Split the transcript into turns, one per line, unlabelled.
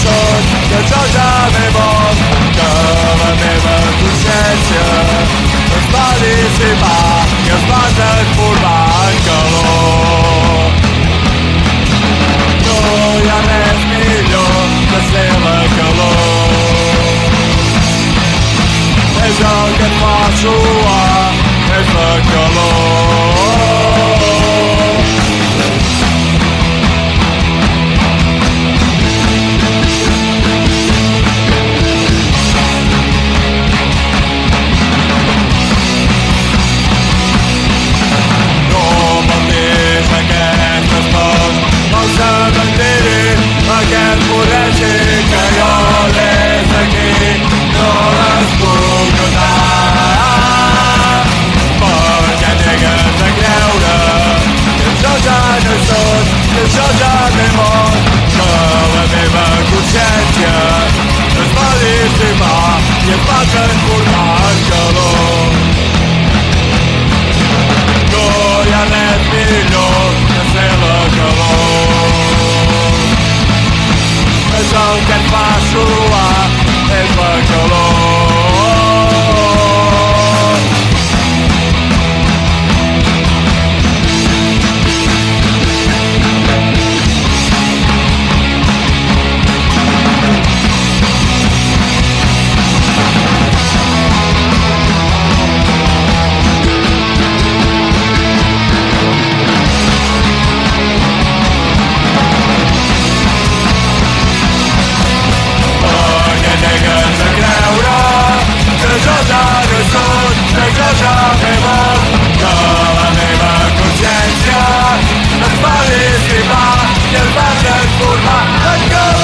sóc, que jo ja m'he mort, que la meva consciència es va dissipar i es va transformar en calor. No hi ha res millor que ser la calor. És el que et fa suar, és la calor. Al cementiri aquest voregi que jo des d'aquí no les puc notar, perquè negues a creure que jo ja no soc, que jo ja m'he mort, que la meva consciència es va dissipar i es va transformar en calor. No hi ha res millor que ser la calor. És el que et fa suar, és la calor. Que jo ja m'he mort, que la meva consciència es va dissipar i es va transformar en calor.